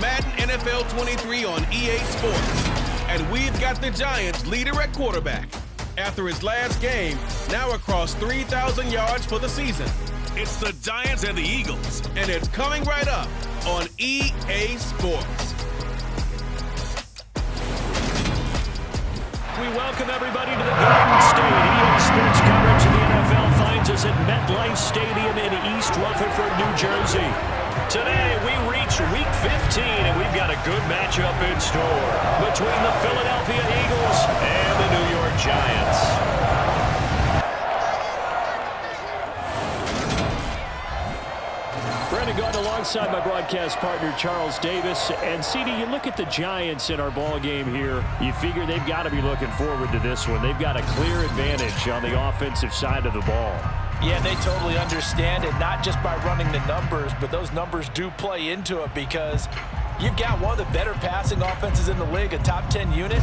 Madden NFL 23 on EA Sports. And we've got the Giants leader at quarterback. After his last game, now across 3,000 yards for the season. It's the Giants and the Eagles, and it's coming right up on EA Sports. We welcome everybody to the Garden State. EA Sports coverage of the NFL finds us at MetLife Stadium in East Rutherford, New Jersey. Today, we reach Week 15, and we've got a good matchup in store between the Philadelphia Eagles and the New York Giants. Brandon Gordon alongside my broadcast partner, Charles Davis. And, CD, you look at the Giants in our ball game here, you figure they've got to be looking forward to this one. They've got a clear advantage on the offensive side of the ball. Yeah, they totally understand it, not just by running the numbers, but those numbers do play into it because you've got one of the better passing offenses in the league, a top 10 unit,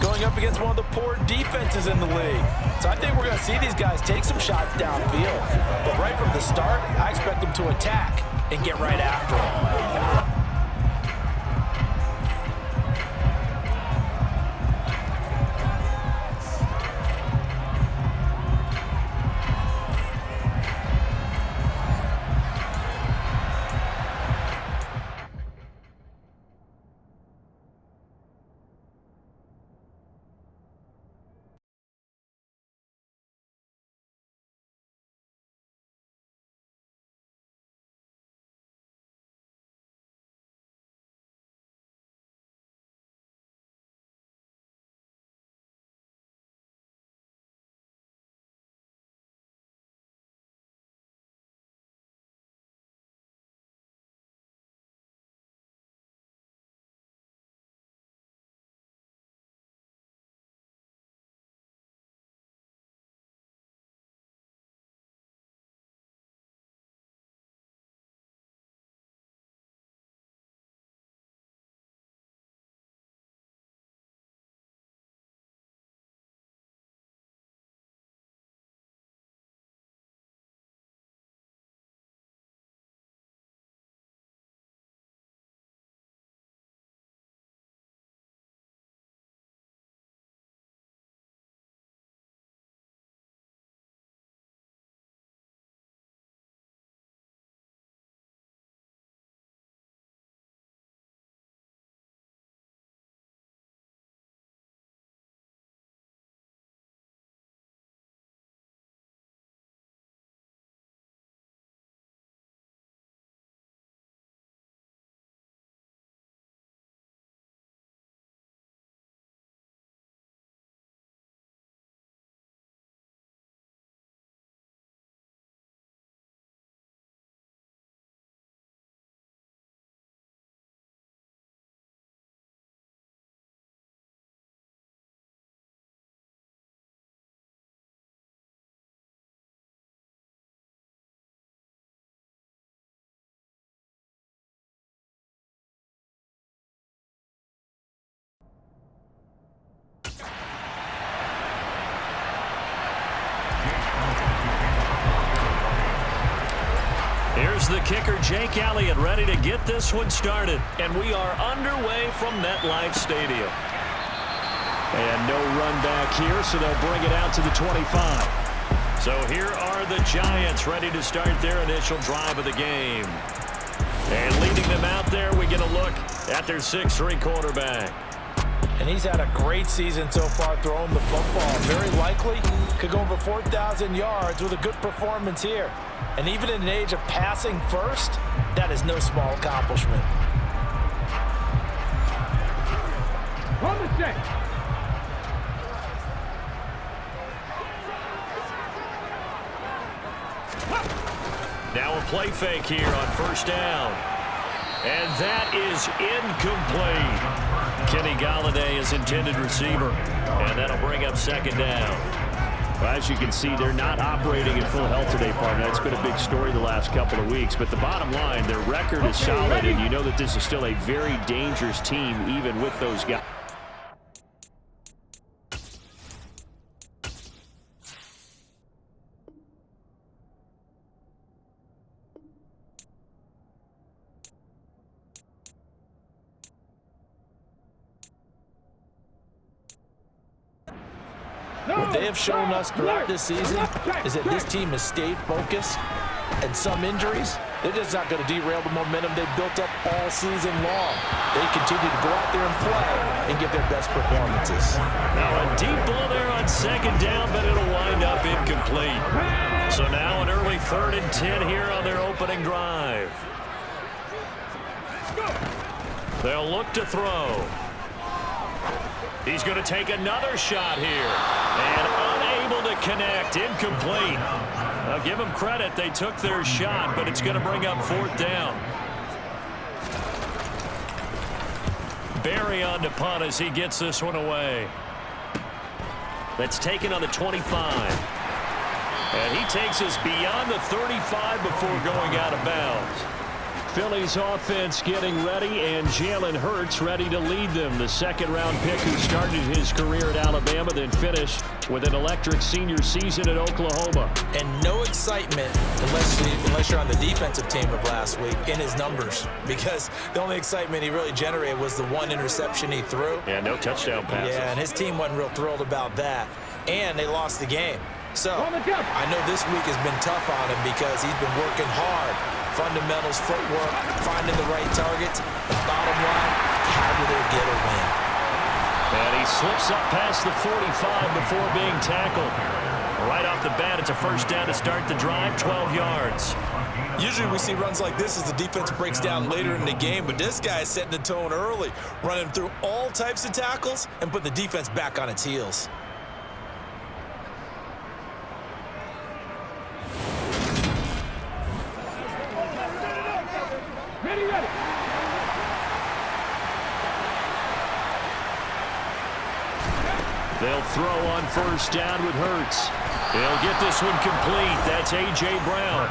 going up against one of the poor defenses in the league. So I think we're going to see these guys take some shots downfield. But right from the start, I expect them to attack and get right after them. Here's the kicker, Jake Elliott, ready to get this one started. And we are underway from MetLife Stadium. And no run back here, so they'll bring it out to the 25. So here are the Giants ready to start their initial drive of the game. And leading them out there, we get a look at their 6'3" quarterback. And he's had a great season so far throwing the football. Very likely could go over 4,000 yards with a good performance here. And even in an age of passing first, that is no small accomplishment. Run the check. Now a play fake here on first down. And that is incomplete. Kenny Golladay is intended receiver. And that'll bring up second down. Well, as you can see, they're not operating at full health today, partner. That's been a big story the last couple of weeks. But the bottom line, their record is solid, and you know that this is still a very dangerous team, even with those guys. What they have shown us throughout this season is that this team has stayed focused, and some injuries, they're just not going to derail the momentum they've built up all season long. They continue to go out there and play and give their best performances. Now a deep ball there on second down, but it'll wind up incomplete. So now an early 3rd and 10 here on their opening drive. They'll look to throw. He's going to take another shot here. And unable to connect. Incomplete. I'll give them credit. They took their shot, but it's going to bring up 4th down. Barry on to punt as he gets this one away. That's taken on the 25. And he takes us beyond the 35 before going out of bounds. Philly's offense getting ready, and Jalen Hurts ready to lead them. The 2nd-round pick who started his career at Alabama, then finished with an electric senior season at Oklahoma. And no excitement, unless you're on the defensive team of last week, in his numbers. Because the only excitement he really generated was the 1 interception he threw. Yeah, no touchdown passes. Yeah, and his team wasn't real thrilled about that. And they lost the game. So, I know this week has been tough on him because he's been working hard. Fundamentals, footwork, finding the right targets. The bottom line, how do they get a win? And he slips up past the 45 before being tackled. Right off the bat, it's a 1st down to start the drive, 12 yards. Usually we see runs like this as the defense breaks down later in the game, but this guy is setting the tone early, running through all types of tackles and put the defense back on its heels. They'll throw on 1st down with Hurts. He'll get this one complete. That's A.J. Brown.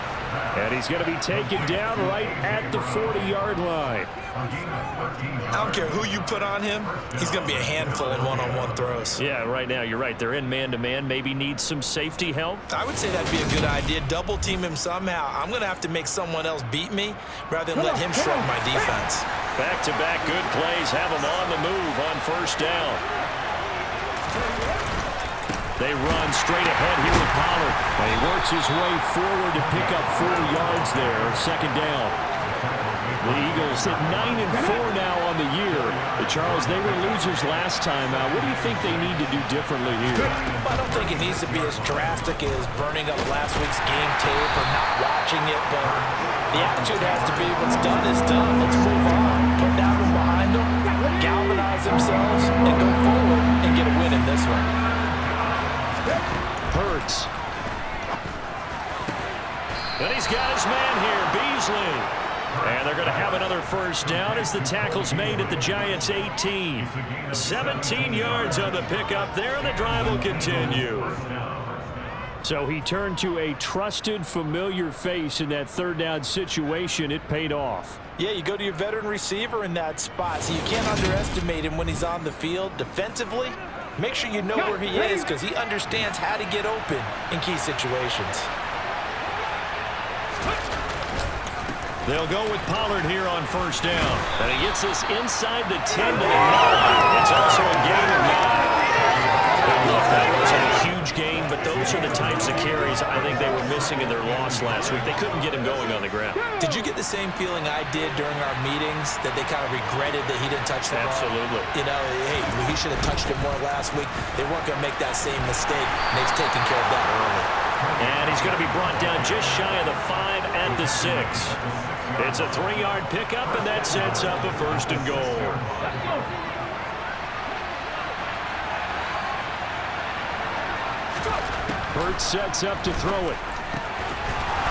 And he's going to be taken down right at the 40-yard line. I don't care who you put on him. He's going to be a handful in one-on-one throws. Yeah, right now, you're right. They're in man-to-man. Maybe needs some safety help. I would say that'd be a good idea. Double team him somehow. I'm going to have to make someone else beat me rather than let him shred my defense. Back-to-back good plays have him on the move on 1st down. They run straight ahead here with Pollard. And he works his way forward to pick up 4 yards there, 2nd down. The Eagles at 9-4 now on the year. Charles, they were losers last time out. What do you think they need to do differently here? Well, I don't think it needs to be as drastic as burning up last week's game tape or not watching it, but the attitude has to be what's done is done. Let's move on. Put that one behind them, galvanize themselves, and go forward and get a win in this one. Hurts. And he's got his man here, Beasley. And they're going to have another 1st down as the tackle's made at the Giants' 18. 17 yards on the pickup there, and the drive will continue. So he turned to a trusted, familiar face in that 3rd down situation. It paid off. Yeah, you go to your veteran receiver in that spot, so you can't underestimate him when he's on the field defensively. Make sure you know where he is because he understands how to get open in key situations. They'll go with Pollard here on 1st down. And he gets us inside the 10 to the 9. It's also a gain of 9. And look, that wasn't a huge gain, but those are the types of carries I think they were missing in their loss last week. They couldn't get him going on the ground. Did you get the same feeling I did during our meetings, that they kind of regretted that he didn't touch the ball? Absolutely. You know, hey, he should have touched it more last week. They weren't going to make that same mistake, and they've taken care of that early. And he's going to be brought down just shy of the 5 at the 6. It's a 3-yard pickup, and that sets up a 1st and goal. Hurts sets up to throw it.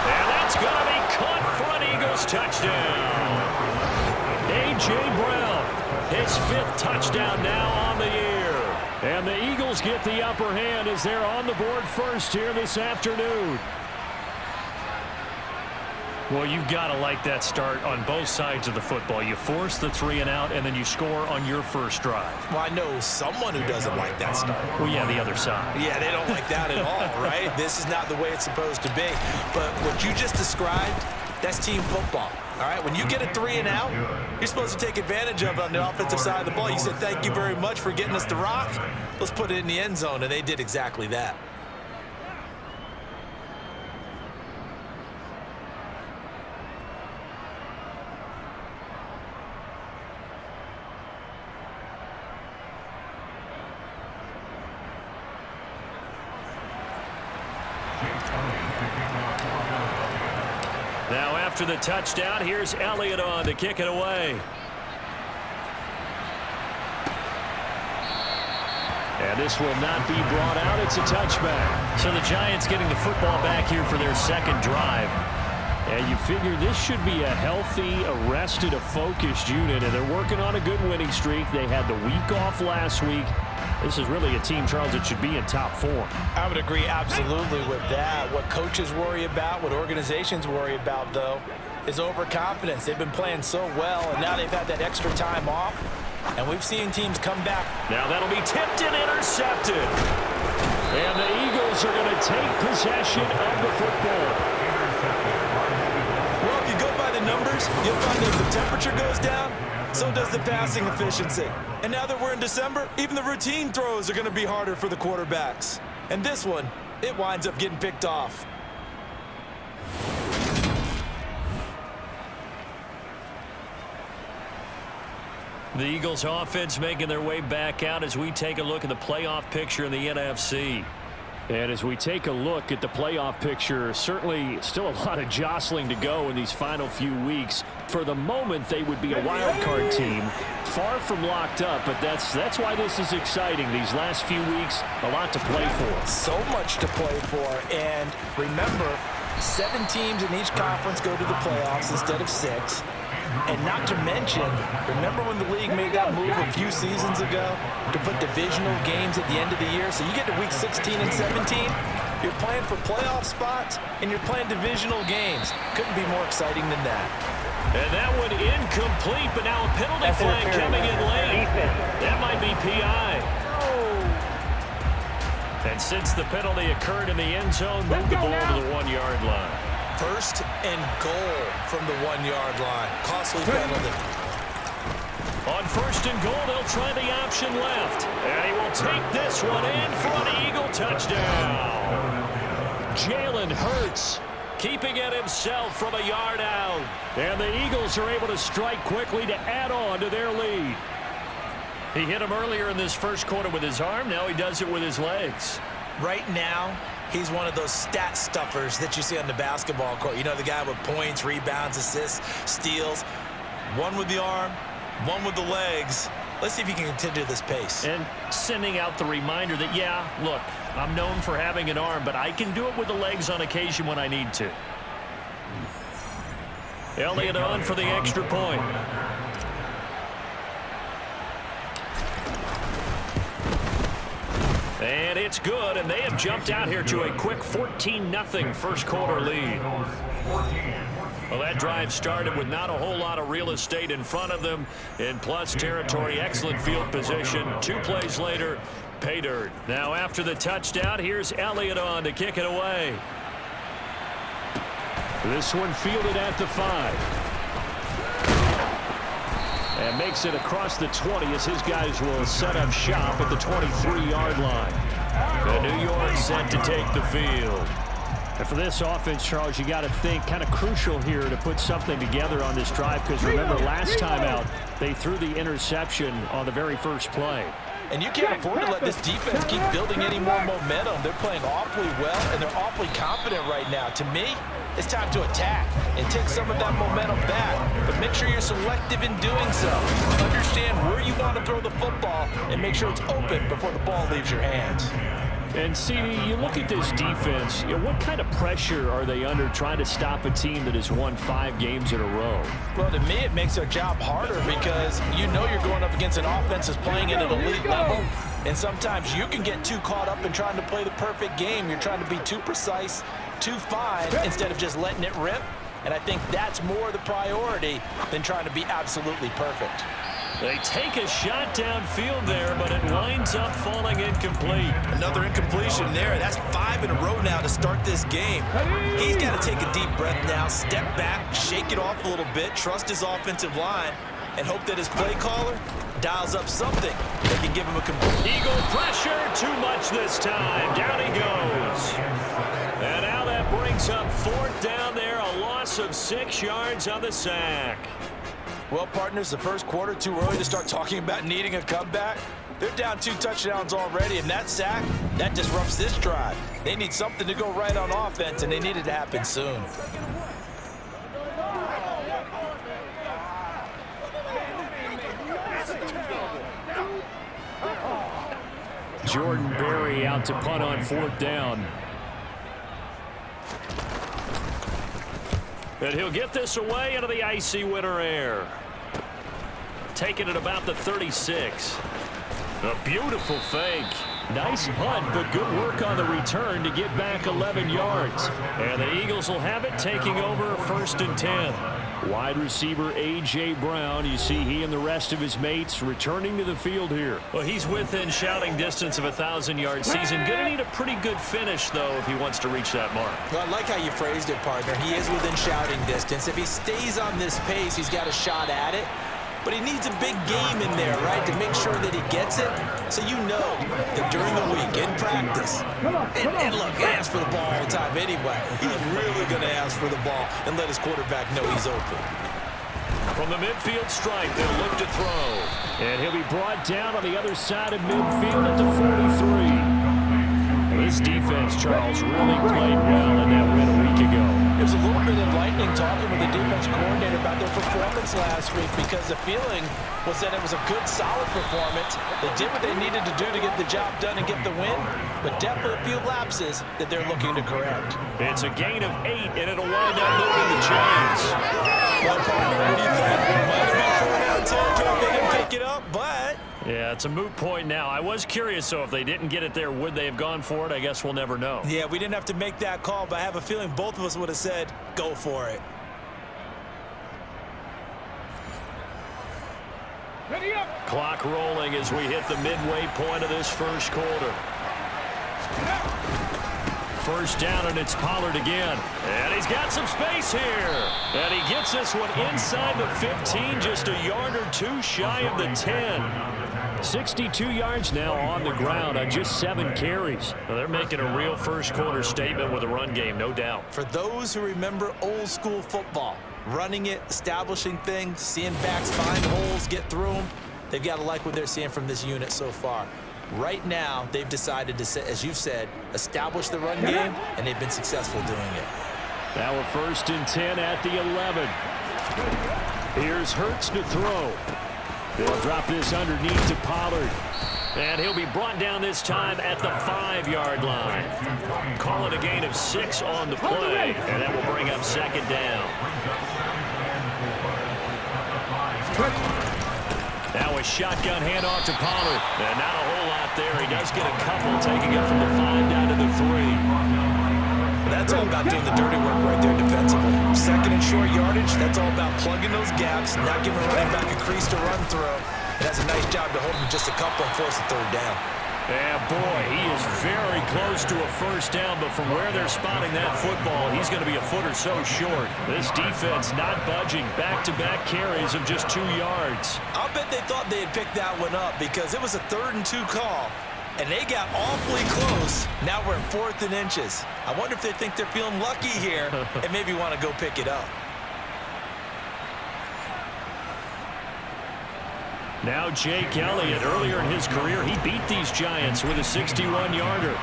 And that's going to be caught for an Eagles touchdown. A.J. Brown, his 5th touchdown now on the year. And the Eagles get the upper hand as they're on the board first here this afternoon. Well, you've got to like that start on both sides of the football. You force the 3 and out, and then you score on your 1st drive. Well, I know someone who doesn't like that start. Well, yeah, the other side. Yeah, they don't like that at all, right? This is not the way it's supposed to be. But what you just described That's team football. All right, when you get a 3 and out, you're supposed to take advantage of it on the offensive side of the ball. You said, thank you very much for getting us the rock. Let's put it in the end zone, and they did exactly that. Now after the touchdown, here's Elliott on to kick it away. And this will not be brought out. It's a touchback. So the Giants getting the football back here for their second drive. And you figure this should be a healthy, a rested, a focused unit. And they're working on a good winning streak. They had the week off last week. This is really a team, Charles, that should be in top 4. I would agree absolutely with that. What coaches worry about, what organizations worry about, though, is overconfidence. They've been playing so well, and now they've had that extra time off, and we've seen teams come back. Now that'll be tipped and intercepted. And the Eagles are going to take possession of the football. Well, if you go by the numbers, you'll find that as the temperature goes down, so does the passing efficiency. And now that we're in December, even the routine throws are going to be harder for the quarterbacks. And this one, it winds up getting picked off. The Eagles offense making their way back out as we take a look at the playoff picture in the NFC. And as we take a look at the playoff picture, certainly still a lot of jostling to go in these final few weeks. For the moment, they would be a wild card team, far from locked up, but that's why this is exciting. These last few weeks, a lot to play for. So much to play for, and remember, 7 teams in each conference go to the playoffs instead of 6. And not to mention, remember when the league made that move a few seasons ago to put divisional games at the end of the year? So you get to week 16 and 17, you're playing for playoff spots, and you're playing divisional games. Couldn't be more exciting than that. And that one incomplete, but now a penalty flag coming in late. That might be PI. And since the penalty occurred in the end zone, move the ball to the 1-yard line. 1st and goal from the 1-yard line. Costly penalty. On 1st and goal, they'll try the option left. And he will take this one in for an Eagle touchdown. Jalen Hurts keeping it himself from a yard out. And the Eagles are able to strike quickly to add on to their lead. He hit him earlier in this first quarter with his arm. Now he does it with his legs. Right now, he's one of those stat stuffers that you see on the basketball court. You know, the guy with points, rebounds, assists, steals. One with the arm, one with the legs. Let's see if he can continue this pace. And sending out the reminder that, yeah, look, I'm known for having an arm, but I can do it with the legs on occasion when I need to. Elliott on for the extra point. And it's good, and they have jumped out here to a quick 14-0 first quarter lead. Well, that drive started with not a whole lot of real estate in front of them. In plus territory, excellent field position. 2 plays later, pay dirt. Now after the touchdown, here's Elliott on to kick it away. This one fielded at the 5. And makes it across the 20 as his guys will set up shop at the 23-yard line. And New York set to take the field. And for this offense, Charles, you got to think kind of crucial here to put something together on this drive, because remember last time out they threw the interception on the very first play. And you can't afford to let this defense keep building any more momentum. They're playing awfully well, and they're awfully confident right now. To me, it's time to attack and take some of that momentum back. But make sure you're selective in doing so. Understand where you want to throw the football and make sure it's open before the ball leaves your hands. And, CD, you look at this defense, what kind of pressure are they under trying to stop a team that has won 5 games in a row? Well, to me, it makes their job harder because you know you're going up against an offense that's playing at an elite level. And sometimes you can get too caught up in trying to play the perfect game. You're trying to be too precise, too fine, instead of just letting it rip. And I think that's more the priority than trying to be absolutely perfect. They take a shot downfield there, but it winds up falling incomplete. Another incompletion there. That's 5 in a row now to start this game. He's got to take a deep breath now, step back, shake it off a little bit, trust his offensive line, and hope that his play caller dials up something that can give him a complete. Eagle pressure, too much this time. Down he goes. And now that brings up 4th down there, a loss of 6 yards on the sack. Well, partners, the first quarter, too early to start talking about needing a comeback. They're down 2 touchdowns already, and that sack, that disrupts this drive. They need something to go right on offense, and they need it to happen soon. Jordan Berry out to punt on 4th down. And he'll get this away into the icy winter air. Taking it about the 36. A beautiful fake. Nice punt, but good work on the return to get back 11 yards. And the Eagles will have it, taking over 1st and 10. Wide receiver A.J. Brown, you see he and the rest of his mates returning to the field here. Well, he's within shouting distance of a 1,000-yard season. Going to need a pretty good finish, though, if he wants to reach that mark. Well, I like how you phrased it, partner. He is within shouting distance. If he stays on this pace, he's got a shot at it. But he needs a big game in there, right, to make sure that he gets it. So you know that during the week, in practice, and look, he asks for the ball all the time anyway. He's really going to ask for the ball and let his quarterback know he's open. From the midfield stripe, they'll look to throw. And he'll be brought down on the other side of midfield at the 43. This defense, Charles, really played well in that win a week ago. It was a little bit enlightening talking with the defense coordinator about their performance last week, because the feeling was that it was a good, solid performance. They did what they needed to do to get the job done and get the win, but definitely a few lapses that they're looking to correct. It's a gain of 8, and it'll wind up moving the chains. Well, partner, what do you think? It might have been 4 down territory if they didn't pick it up, but... Yeah, it's a moot point now. I was curious, so if they didn't get it there, would they have gone for it? I guess we'll never know. Yeah, we didn't have to make that call, but I have a feeling both of us would have said, go for it. Ready up. Clock rolling as we hit the midway point of this first quarter. 1st down, and it's Pollard again. And he's got some space here. And he gets this one inside the 15, just a yard or 2 shy of the 10. 62 yards now on the ground on just 7 carries. Well, they're making a real first quarter statement with a run game, no doubt. For those who remember old school football, running it, establishing things, seeing backs find holes, get through them, they've got to like what they're seeing from this unit so far. Right now, they've decided to, as you've said, establish the run game, and they've been successful doing it. Now we're 1st and 10 at the 11. Here's Hurts to throw. They'll drop this underneath to Pollard. And he'll be brought down this time at the 5-yard line. Call it a gain of 6 on the play, and that will bring up 2nd down. Now a shotgun handoff to Pollard. And not a whole lot there. He does get a couple, taking it from the 5 down to the 3. That's all about doing the dirty work right there defensively. 2nd and short yardage, that's all about plugging those gaps, not giving a running back a crease to run through. And that's a nice job to hold him just a couple and force the 3rd down. Yeah, boy, he is very close to a 1st down, but from where they're spotting that football, he's going to be a foot or so short. This defense not budging. Back-to-back carries of just 2 yards. I'll bet they thought they had picked that one up, because it was a 3rd and 2 call, and they got awfully close. Now we're at 4th and inches. I wonder if they think they're feeling lucky here and maybe want to go pick it up. Now Jake Elliott, earlier in his career, he beat these Giants with a 61-yarder.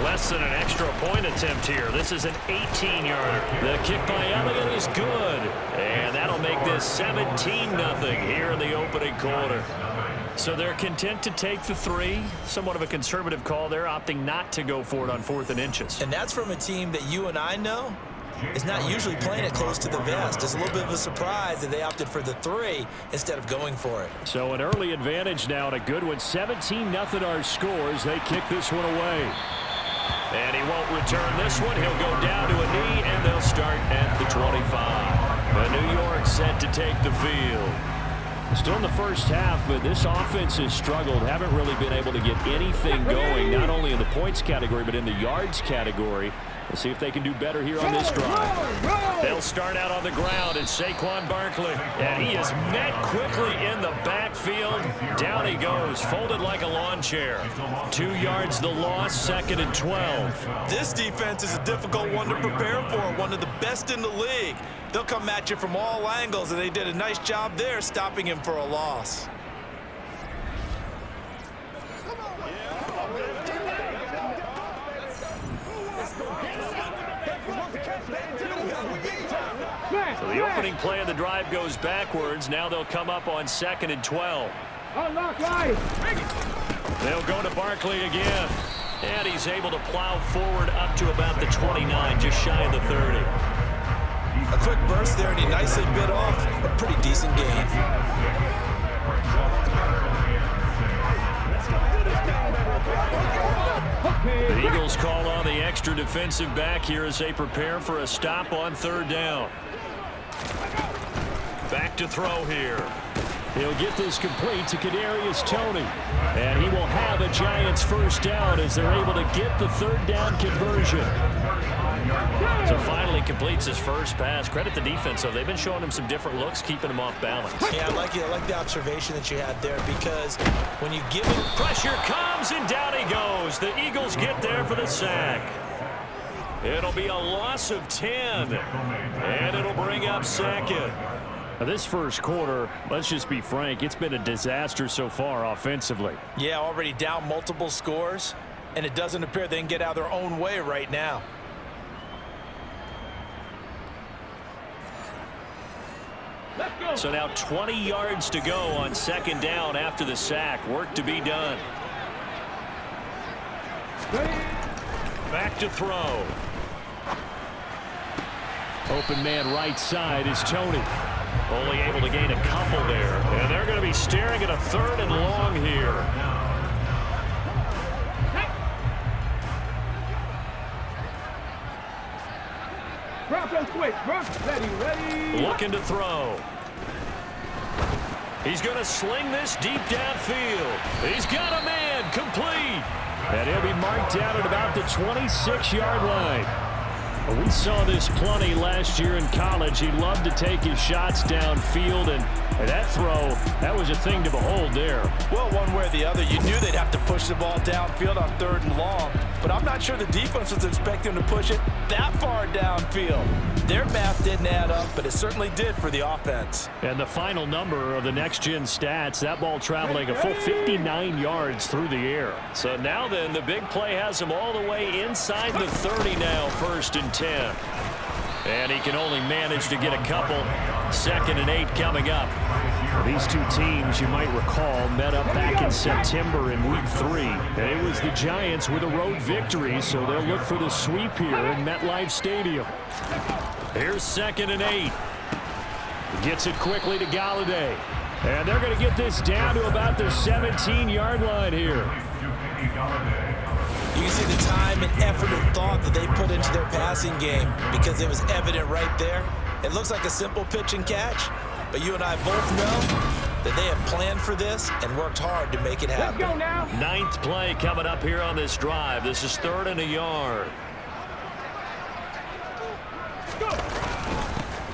Less than an extra point attempt here. This is an 18-yarder. The kick by Elliott is good. And that'll make this 17-0 here in the opening quarter. So they're content to take the 3. Somewhat of a conservative call there, opting not to go for it on 4th and inches. And that's from a team that you and I know is not usually playing it close to the vest. It's a little bit of a surprise that they opted for the 3 instead of going for it. So an early advantage now and a good one. 17-0 our scores. They kick this one away. And he won't return this one. He'll go down to a knee, and they'll start at the 25. But New York set to take the field. Still in the first half, but this offense has struggled. Haven't really been able to get anything going, not only in the points category, but in the yards category. Let's see if they can do better here on this drive. They'll start out on the ground. It's Saquon Barkley. And he is met quickly in the backfield. Down he goes, folded like a lawn chair. 2 yards the loss, 2nd and 12. This defense is a difficult one to prepare for, one of the best in the league. They'll come at you from all angles, and they did a nice job there stopping him for a loss. So the opening play of the drive goes backwards. Now they'll come up on 2nd and 12. They'll go to Barkley again. And he's able to plow forward up to about the 29, just shy of the 30. A quick burst there, and he nicely bit off a pretty decent gain. The Eagles call on the extra defensive back here as they prepare for a stop on 3rd down. Back to throw here. He'll get this complete to Kadarius Toney. And he will have a Giants first down as they're able to get the 3rd down conversion. So finally completes his first pass. Credit the defense, though. They've been showing him some different looks, keeping him off balance. Yeah, I like the observation that you had there, because when you give him Pressure comes, and down he goes. The Eagles get there for the sack. It'll be a loss of 10, and it'll bring up 2nd. Now this first quarter, let's just be frank, it's been a disaster so far offensively. Yeah, already down multiple scores, and it doesn't appear they can get out of their own way right now. So now 20 yards to go on 2nd down after the sack. Work to be done. Back to throw. Open man right side is Toney. Only able to gain a couple there. And they're going to be staring at a 3rd and long here. Ready. Looking to throw. He's going to sling this deep downfield. He's got a man, complete. And he'll be marked down at about the 26-yard line. We saw this plenty last year in college. He loved to take his shots downfield, and that throw, that was a thing to behold there. Well, one way or the other, you knew they'd have to push the ball downfield on 3rd and long, but I'm not sure the defense was expecting to push it that far downfield. Their math didn't add up, but it certainly did for the offense. And the final number of the next-gen stats, that ball traveling a full 59 yards through the air. So now then, the big play has him all the way inside the 30 now, 1st and 10. And he can only manage to get a couple. 2nd and 8 coming up. These two teams, you might recall, met up back in September in Week 3. And it was the Giants with a road victory, so they'll look for the sweep here in MetLife Stadium. Here's 2nd and 8. Gets it quickly to Galladay. And they're going to get this down to about the 17-yard line here. You can see the time and effort and thought that they put into their passing game, because it was evident right there. It looks like a simple pitch and catch, but you and I both know that they have planned for this and worked hard to make it happen. Let's go now. 9th play coming up here on this drive. This is 3rd and a yard.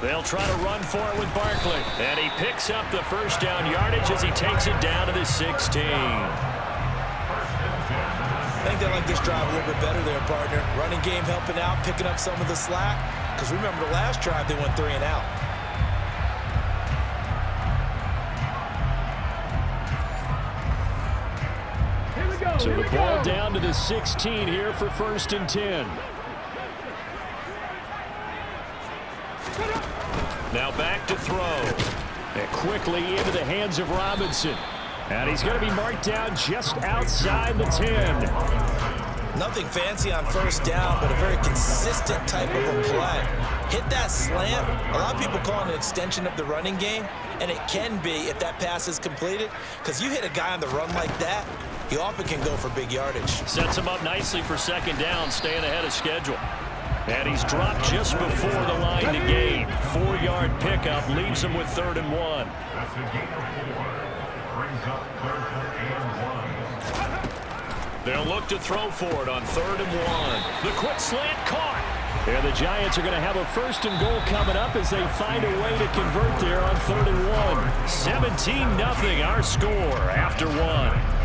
They'll try to run for it with Barkley. And he picks up the first down yardage as he takes it down to the 16. I think they like this drive a little bit better there, partner. Running game helping out, picking up some of the slack. Because remember, the last drive, they went 3 and out. Here we go. So Here the we ball go. down to the 16 here for 1st and 10. Now back to throw. And quickly into the hands of Robinson. And he's going to be marked down just outside the 10. Nothing fancy on 1st down, but a very consistent type of a play. Hit that slant. A lot of people call it an extension of the running game, and it can be if that pass is completed, because you hit a guy on the run like that, he often can go for big yardage. Sets him up nicely for 2nd down, staying ahead of schedule. And he's dropped just before the line to gain. 4-yard pickup leaves him with 3rd and 1. That's a gain of 4. Brings up 3rd and 1. They'll look to throw for it on 3rd and 1. The quick slant caught. And the Giants are going to have a 1st and goal coming up as they find a way to convert there on 3rd and 1. 17-0 our score after 1.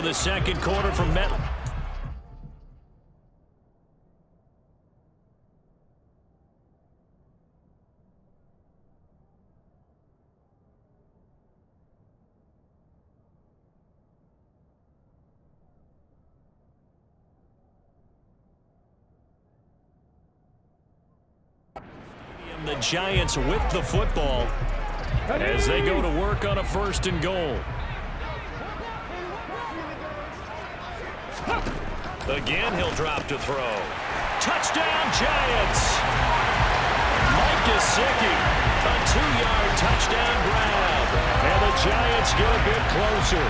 of the second quarter from Madden. The Giants with the football as they go to work on a 1st and goal. Again, he'll drop to throw. Touchdown, Giants! Mike Gesicki, a 2-yard touchdown grab. And the Giants get a bit closer.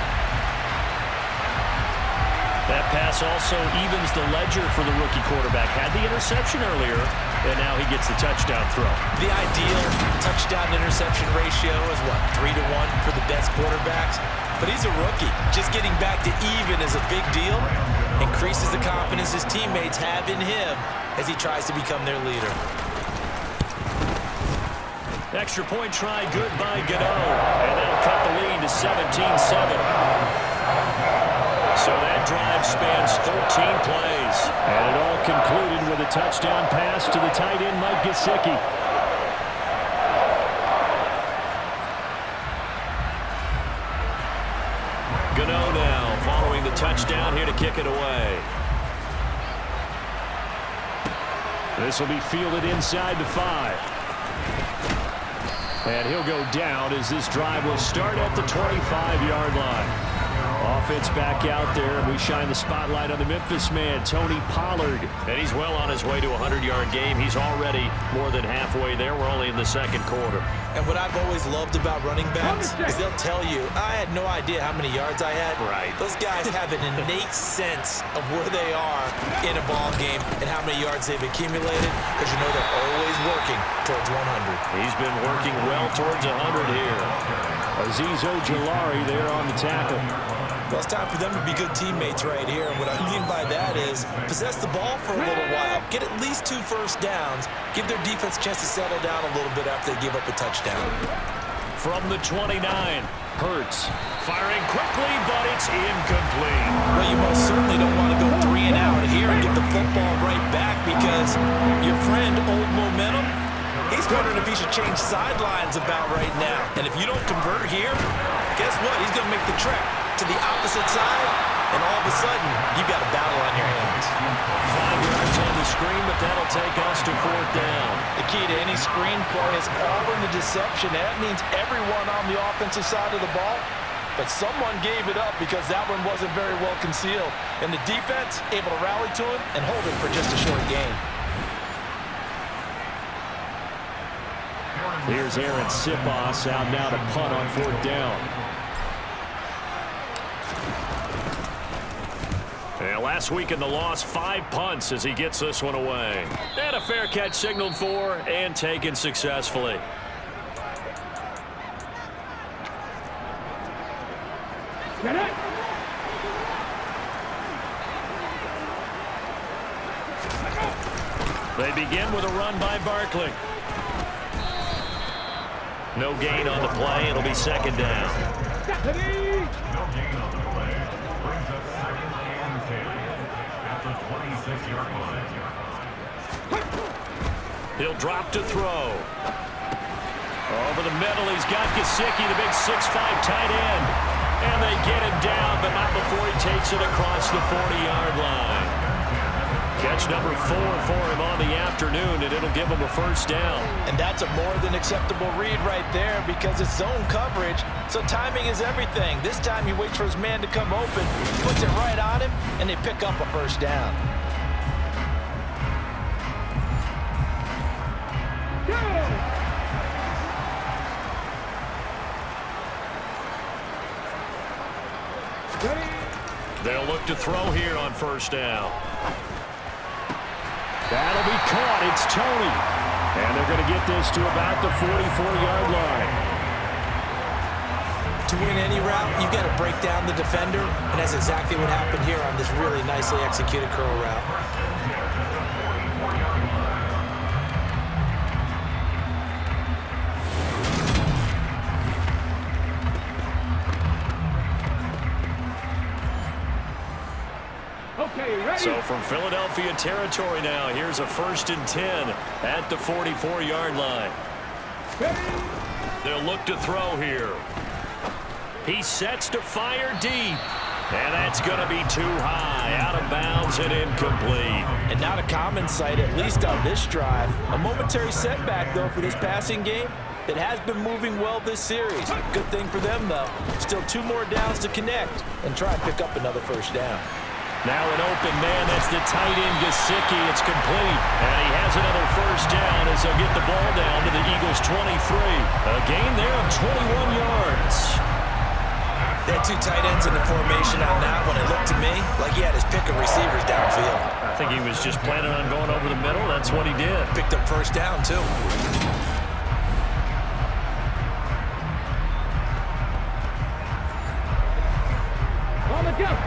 That pass also evens the ledger for the rookie quarterback. Had the interception earlier, and now he gets the touchdown throw. The ideal touchdown-interception ratio is, what, 3-1 for the best quarterbacks? But he's a rookie. Just getting back to even is a big deal. Increases the confidence his teammates have in him as he tries to become their leader. Extra point try good by Gano. And that'll cut the lead to 17-7. So that drive spans 13 plays. And it all concluded with a touchdown pass to the tight end, Mike Gesicki. Gano now following the touchdown here to kick it away. This will be fielded inside the 5. And he'll go down as this drive will start at the 25-yard line. Offense back out there, and we shine the spotlight on the Memphis man, Tony Pollard. And he's well on his way to a 100-yard game. He's already more than halfway there. We're only in the second quarter. And what I've always loved about running backs is they'll tell you, I had no idea how many yards I had. Right. Those guys have an innate sense of where they are in a ball game and how many yards they've accumulated, because you know they're always working towards 100. He's been working well towards 100 here. Azeez Ojulari there on the tackle. Well, it's time for them to be good teammates right here. And what I mean by that is possess the ball for a little while. Get at least 2 first downs. Give their defense a chance to settle down a little bit after they give up a touchdown. From the 29, Hurts firing quickly, but it's incomplete. Well, you most certainly don't want to go 3 and out here and get the football right back, because your friend, Old Momentum, he's wondering if he should change sidelines about right now. And if you don't convert here, guess what? He's going to make the trek to the opposite side, and all of a sudden, you've got a battle on your hands. 5 yards on the screen, but that'll take us to 4th down. The key to any screen play is all in the deception. That means everyone on the offensive side of the ball, but someone gave it up because that one wasn't very well concealed. And the defense able to rally to it and hold it for just a short gain. Here's Aaron Sipos out now to punt on 4th down. And last week in the loss, 5 punts as he gets this one away. And a fair catch signaled for and taken successfully. Get it! They begin with a run by Barkley. No gain on the play. It'll be 2nd down. No gain on the play. Brings up 2nd and 10 at the 26-yard line. He'll drop to throw. Over the middle, he's got Gesicki, the big 6'5" tight end. And they get him down, but not before he takes it across the 40-yard line. Catch number 4 for him on the afternoon, and it'll give him a 1st down. And that's a more than acceptable read right there, because it's zone coverage, so timing is everything. This time he waits for his man to come open, puts it right on him, and they pick up a 1st down. They'll look to throw here on 1st down. That'll be caught. It's Tony. And they're going to get this to about the 44-yard line. To win any route, you've got to break down the defender, and that's exactly what happened here on this really nicely executed curl route. Okay, ready? So from Philadelphia territory now, here's a 1st and 10 at the 44-yard line. Ready? They'll look to throw here. He sets to fire deep. And that's going to be too high, out of bounds and incomplete. And not a common sight, at least on this drive. A momentary setback, though, for this passing game that has been moving well this series. Good thing for them, though. Still 2 more downs to connect and try and pick up another 1st down. Now an open man, that's the tight end, Gesicki. It's complete. And he has another 1st down as they'll get the ball down to the Eagles' 23. A gain there of 21 yards. They had 2 tight ends in the formation on that one. It looked to me like he had his pick of receivers downfield. I think he was just planning on going over the middle. That's what he did. Picked up 1st down, too. On the jump.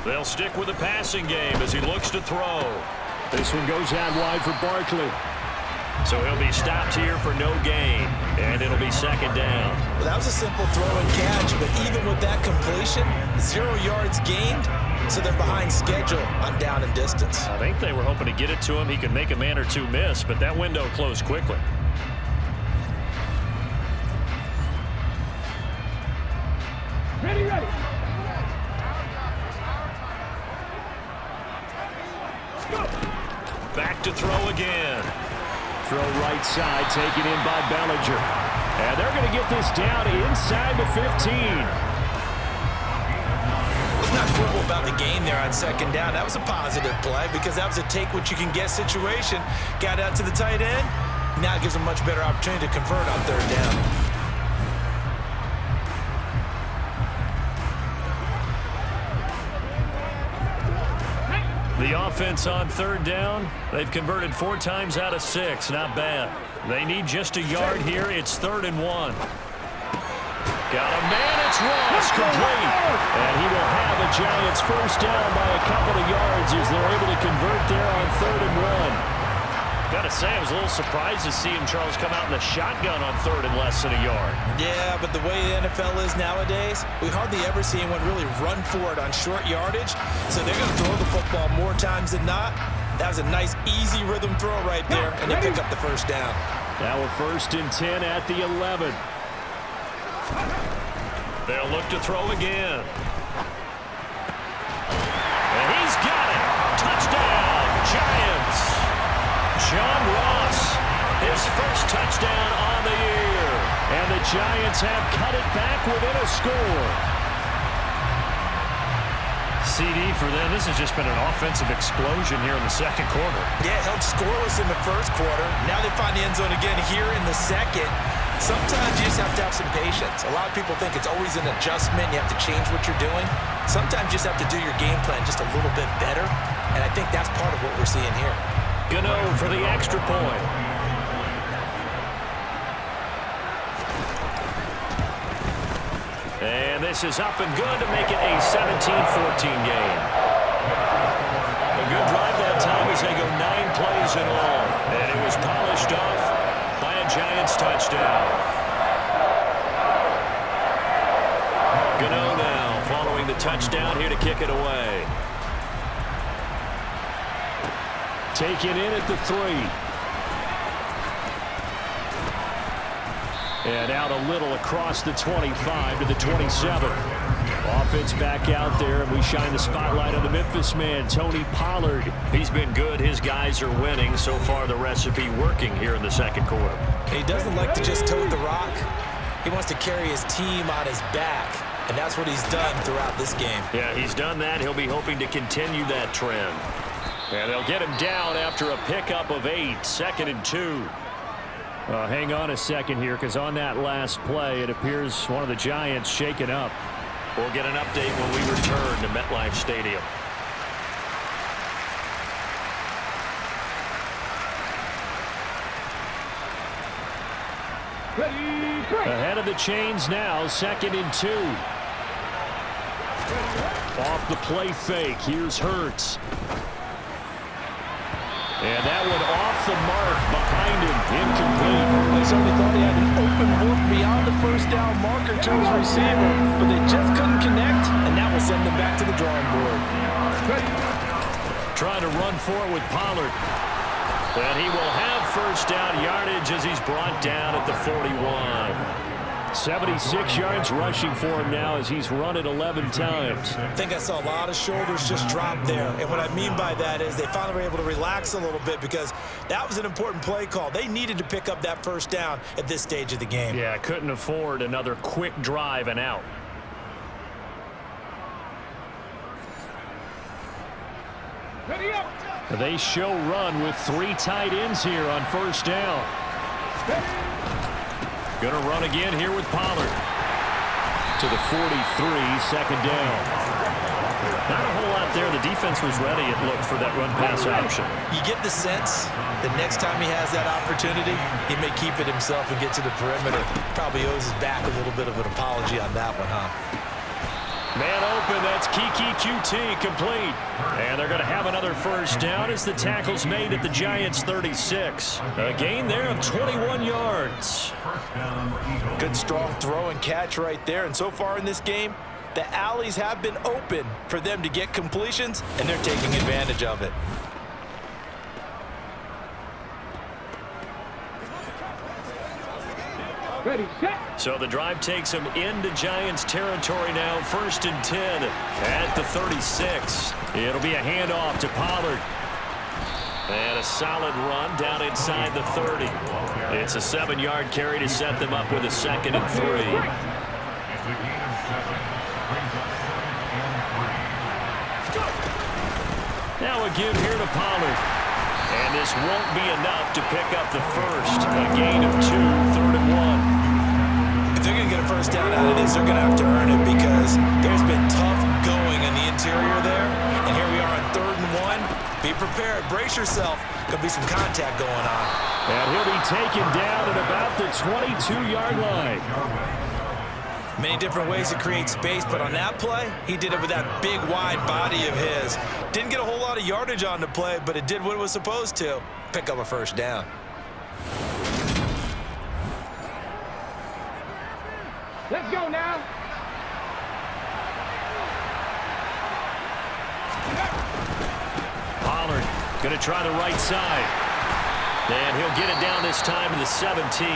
They'll stick with the passing game as he looks to throw. This one goes out wide for Barkley. So he'll be stopped here for no gain, and it'll be 2nd down. Well, that was a simple throw and catch, but even with that completion, 0 yards gained, so they're behind schedule on down and distance. I think they were hoping to get it to him. He could make a man or 2 miss, but that window closed quickly. Ready, ready. Back to throw again. Throw right side, taken in by Bellinger. And they're going to get this down inside the 15. Let's not quibble about the game there on 2nd down. That was a positive play because that was a take-what-you-can-get situation. Got out to the tight end. Now it gives them a much better opportunity to convert on 3rd down. The offense on 3rd down, they've converted 4 times out of 6. Not bad. They need just a yard here. It's 3rd and 1. Got a man. It's Ross, complete. And he will have a Giants 1st down by a couple of yards as they're able to convert there on 3rd and 1. Gotta say, I was a little surprised to see him, Charles, come out in the shotgun on 3rd and less than a yard. Yeah, but the way the NFL is nowadays, we hardly ever see anyone really run for it on short yardage. So they're going to throw the football more times than not. That was a nice, easy rhythm throw right there, and they pick up the 1st down. Now a 1st and 10 at the 11. They'll look to throw again. And he's got it. Touchdown, Giants. John Ross, his 1st touchdown on the year. And the Giants have cut it back within a score. CD for them. This has just been an offensive explosion here in the 2nd quarter. Yeah, held scoreless in the 1st quarter. Now they find the end zone again here in the 2nd. Sometimes you just have to have some patience. A lot of people think it's always an adjustment. You have to change what you're doing. Sometimes you just have to do your game plan just a little bit better. And I think that's part of what we're seeing here. Gano for the extra point. And this is up and good to make it a 17-14 game. A good drive that time as they go 9 plays in all. And it was polished off by a Giants touchdown. Gano now following the touchdown here to kick it away. Taken in at the 3. And out a little across the 25 to the 27. Offense back out there, and we shine the spotlight on the Memphis man, Tony Pollard. He's been good. His guys are winning. So far, the recipe working here in the 2nd quarter. He doesn't like to just tote the rock. He wants to carry his team on his back, and that's what he's done throughout this game. Yeah, he's done that. He'll be hoping to continue that trend. And they'll get him down after a pickup of 8, 2nd and 2. Hang on a second here, because on that last play, it appears one of the Giants shaken up. We'll get an update when we return to MetLife Stadium. Ahead of the chains now, 2nd and 2. Off the play fake, here's Hurts. And that one off the mark behind him, incomplete. They certainly thought he had an open look beyond the first down marker to his receiver, but they just couldn't connect, and that will send them back to the drawing board. Trying to run for it with Pollard. And he will have first down yardage as he's brought down at the 41. 76 yards rushing for him now as he's run it 11 times. I think I saw a lot of shoulders just drop there. And what I mean by that is they finally were able to relax a little bit because that was an important play call. They needed to pick up that first down at this stage of the game. Yeah, couldn't afford another quick drive and out. Ready up. They show run with 3 tight ends here on first down. Gonna run again here with Pollard. To the 43, second down. Not a whole lot there. The defense was ready, it looked, for that run-pass option. You get the sense that next time he has that opportunity, he may keep it himself and get to the perimeter. Probably owes his back a little bit of an apology on that one, huh? Man open, that's Kiki QT, complete. And they're going to have another first down as the tackle's made at the Giants' 36. A gain there of 21 yards. Good strong throw and catch right there. And so far in this game, the alleys have been open for them to get completions, and they're taking advantage of it. Ready, set. So the drive takes them into Giants territory now, 1st and 10 at the 36. It'll be a handoff to Pollard. And a solid run down inside the 30. It's a 7-yard carry to set them up with a 2nd and 3. Now a give here to Pollard. And this won't be enough to pick up the first. A gain of 2, 3rd and 1. If they're going to get a first down out of this, they're going to have to earn it because there's been tough going in the interior there. And here we are on 3rd and 1. Be prepared. Brace yourself. Could be some contact going on. And he'll be taken down at about the 22-yard line. Many different ways to create space, but on that play, he did it with that big, wide body of his. Didn't get a whole lot of yardage on the play, but it did what it was supposed to. Pick up a first down. Let's go now. Pollard going to try the right side. And he'll get it down this time to the 17.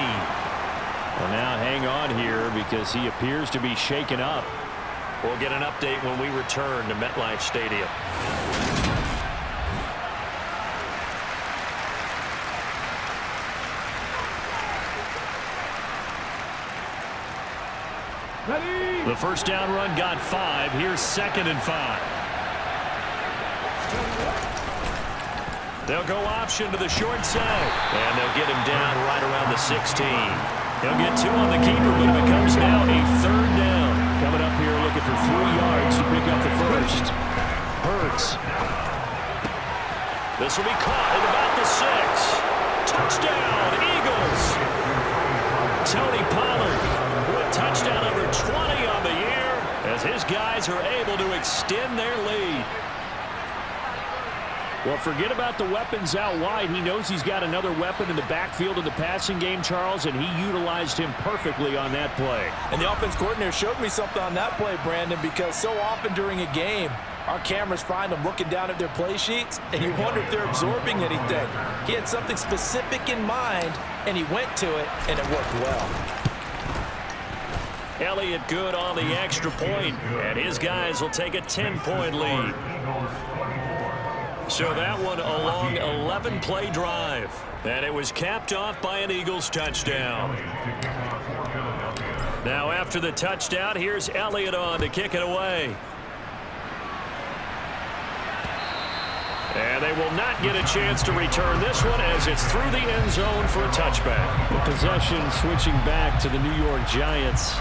Well, now hang on here because he appears to be shaken up. We'll get an update when we return to MetLife Stadium. Ready. The first down run got 5. Here's 2nd and 5. They'll go option to the short side. And they'll get him down right around the 16. He'll get 2 on the keeper, but it becomes now a 3rd down. Coming up here looking for 3 yards to pick up the first. Hurts. This will be caught at about the 6. Touchdown, Eagles. Tony Pollard with touchdown number 20 on the year as his guys are able to extend their lead. Well, forget about the weapons out wide. He knows he's got another weapon in the backfield of the passing game, Charles, and he utilized him perfectly on that play. And the offense coordinator showed me something on that play, Brandon, because so often during a game, our cameras find them looking down at their play sheets, and you wonder if they're absorbing anything. He had something specific in mind, and he went to it, and it worked well. Elliott good on the extra point, and his guys will take a 10-point lead. So that one a long 11-play drive. And it was capped off by an Eagles touchdown. Now after the touchdown, here's Elliott on to kick it away. And they will not get a chance to return this one as it's through the end zone for a touchback. The possession switching back to the New York Giants.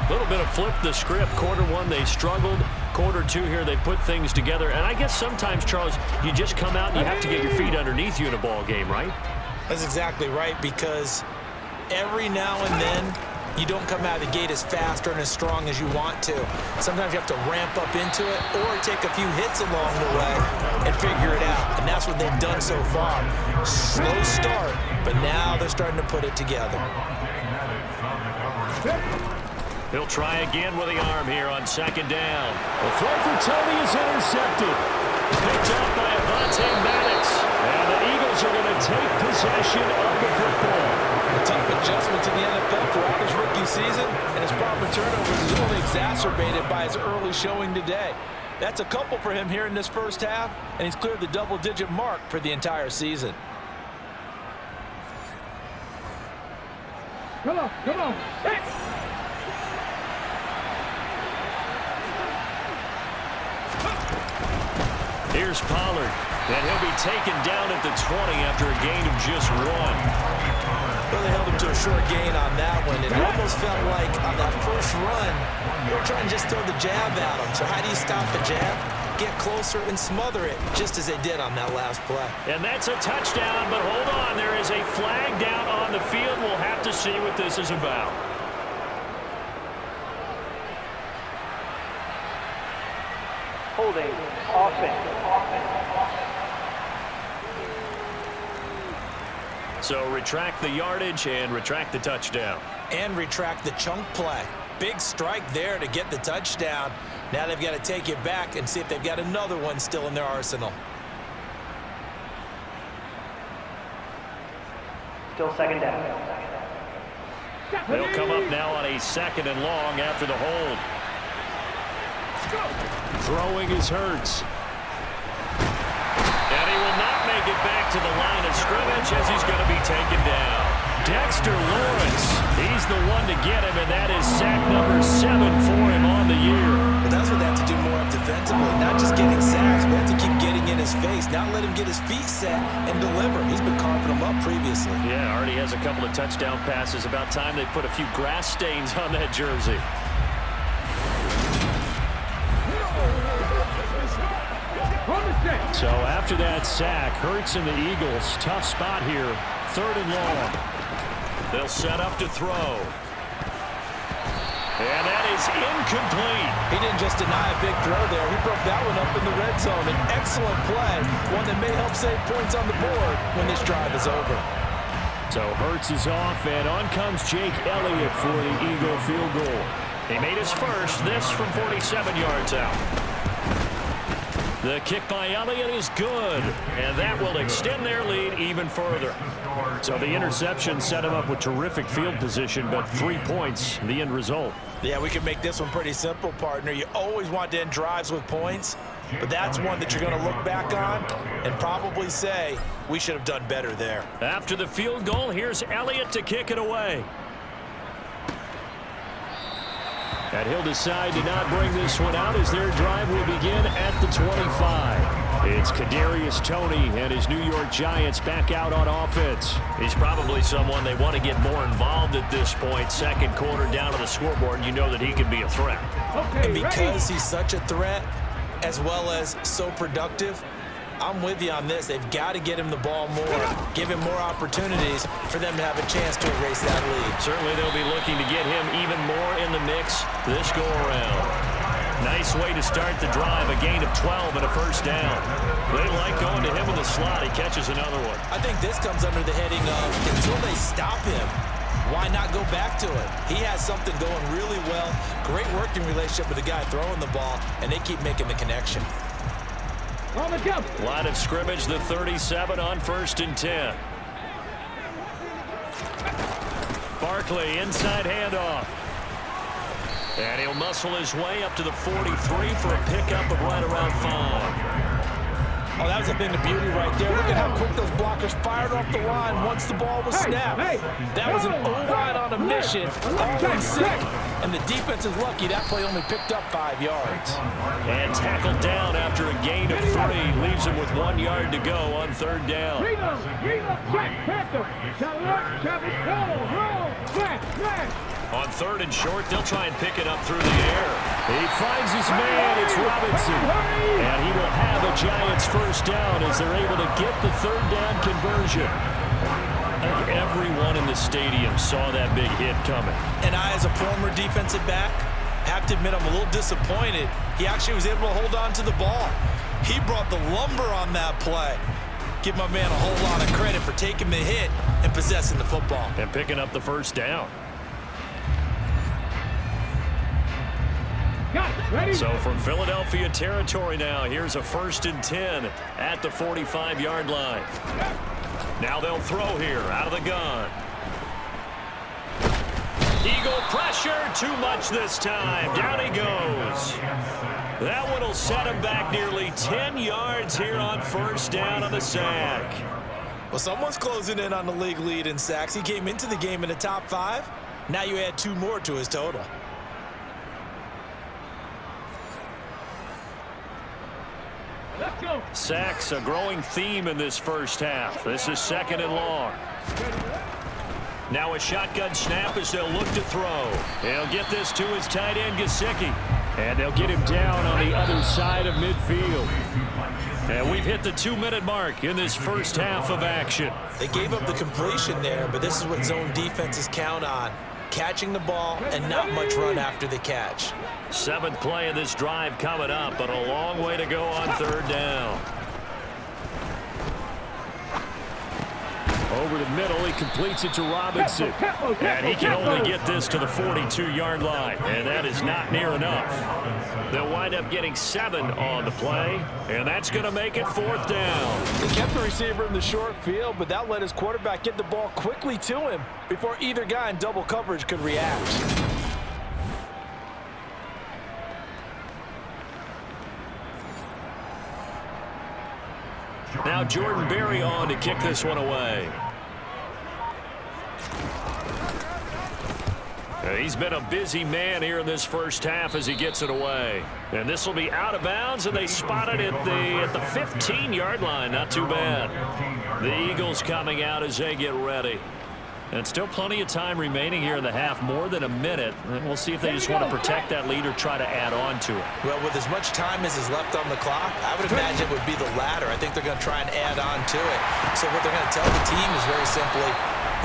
A little bit of flip the script. Quarter 1, they struggled. Quarter 2 here, they put things together. And I guess sometimes, Charles, you just come out and you have to get your feet underneath you in a ball game, right? That's exactly right, because every now and then you don't come out of the gate as fast or as strong as you want to. Sometimes you have to ramp up into it or take a few hits along the way and figure it out. And that's what they've done so far. Slow start, but now they're starting to put it together. He'll try again with the arm here on second down. The throw for Tony is intercepted. Picked up by Avonte Maddox. And the Eagles are going to take possession of the football. A tough adjustment to the NFL throughout his rookie season, and his problem with turnovers is only exacerbated by his early showing today. That's a couple for him here in this first half, and he's cleared the double-digit mark for the entire season. Come on, come on. Hey. Here's Pollard, and he'll be taken down at the 20 after a gain of just 1. Well, they held him to a short gain on that one. It almost felt like on that first run, they were trying to just throw the jab at him. So how do you stop the jab? Get closer and smother it, just as they did on that last play. And that's a touchdown, but hold on. There is a flag down on the field. We'll have to see what this is about. Holding offense. So retract the yardage and retract the touchdown. And retract the chunk play. Big strike there to get the touchdown. Now they've got to take it back and see if they've got another one still in their arsenal. Still second down. They'll come up now on a 2nd and long after the hold. Throwing is Hurts. And he will not make it back to the line of scrimmage as he's going to be taken down. Dexter Lawrence, he's the one to get him, and that is sack number 7 for him on the year. But that's what they have to do more of defensively, not just getting sacks, but have to keep getting in his face, not let him get his feet set and deliver. He's been carving them up previously. Yeah, already has a couple of touchdown passes. About time they put a few grass stains on that jersey. So after that sack, Hurts and the Eagles, tough spot here, 3rd and long. They'll set up to throw. And that is incomplete. He didn't just deny a big throw there. He broke that one up in the red zone. An excellent play, one that may help save points on the board when this drive is over. So Hurts is off, and on comes Jake Elliott for the Eagle field goal. He made his first, this from 47 yards out. The kick by Elliott is good, and that will extend their lead even further. So the interception set him up with terrific field position, but 3 points, the end result. Yeah, we can make this one pretty simple, partner. You always want to end drives with points, but that's one that you're going to look back on and probably say, we should have done better there. After the field goal, here's Elliott to kick it away. And he'll decide to not bring this one out as their drive will begin at the 25. It's Kadarius Toney and his New York Giants back out on offense. He's probably someone they want to get more involved at this point. 2nd quarter down on the scoreboard, you know that he can be a threat. Okay, and because he's such a threat, as well as so productive, I'm with you on this. They've got to get him the ball more, give him more opportunities for them to have a chance to erase that lead. Certainly they'll be looking to get him even more in the mix this go-around. Nice way to start the drive, a gain of 12 and a 1st down. They like going to him in the slot. He catches another one. I think this comes under the heading of until they stop him, why not go back to it? He has something going really well, great working relationship with the guy throwing the ball, and they keep making the connection. On the jump. Line of scrimmage, the 37 on 1st and 10. Barkley, inside handoff. And he'll muscle his way up to the 43 for a pickup of right around 5. Oh, that was a thing of beauty right there. Look at how quick those blockers fired off the line once the ball was snapped. That was an O-line on a mission, all in sync. And the defense is lucky that play only picked up 5 yards. And tackled down after a gain of 3. Leaves him with 1 yard to go on 3rd down. On 3rd and short, they'll try and pick it up through the air. He finds his man. It's Robinson. And he will have a Giants 1st down as they're able to get the 3rd down conversion. think everyone in the stadium saw that big hit coming. And I, as a former defensive back, have to admit I'm a little disappointed. He actually was able to hold on to the ball. He brought the lumber on that play. Give my man a whole lot of credit for taking the hit and possessing the football. And picking up the first down. So from Philadelphia territory now, here's a 1st and 10 at the 45-yard line. Now they'll throw here out of the gun. Eagle pressure, too much this time. Down he goes. That one will set him back nearly 10 yards here on 1st down on the sack. Well, someone's closing in on the league lead in sacks. He came into the game in the top 5. Now you add 2 more to his total. Sacks, a growing theme in this first half. This is 2nd and long. Now a shotgun snap as they'll look to throw. He'll get this to his tight end, Gesicki. And they'll get him down on the other side of midfield. And we've hit the 2-minute mark in this first half of action. They gave up the completion there, but this is what zone defenses count on. Catching the ball and not much run after the catch. 7th play of this drive coming up, but a long way to go on 3rd down. Over the middle, he completes it to Robinson. And he can only get this to the 42-yard line, and that is not near enough. They'll wind up getting 7 on the play, and that's going to make it 4th down. He kept the receiver in the short field, but that let his quarterback get the ball quickly to him before either guy in double coverage could react. Now Jordan Berry on to kick this one away. He's been a busy man here in this first half as he gets it away. And this will be out of bounds, and they spot it at the 15-yard line. Not too bad. The Eagles coming out as they get ready. And still plenty of time remaining here in the half, more than a minute. And we'll see if they just want to protect that lead or try to add on to it. Well, with as much time as is left on the clock, I would imagine it would be the latter. I think they're going to try and add on to it. So what they're going to tell the team is very simply,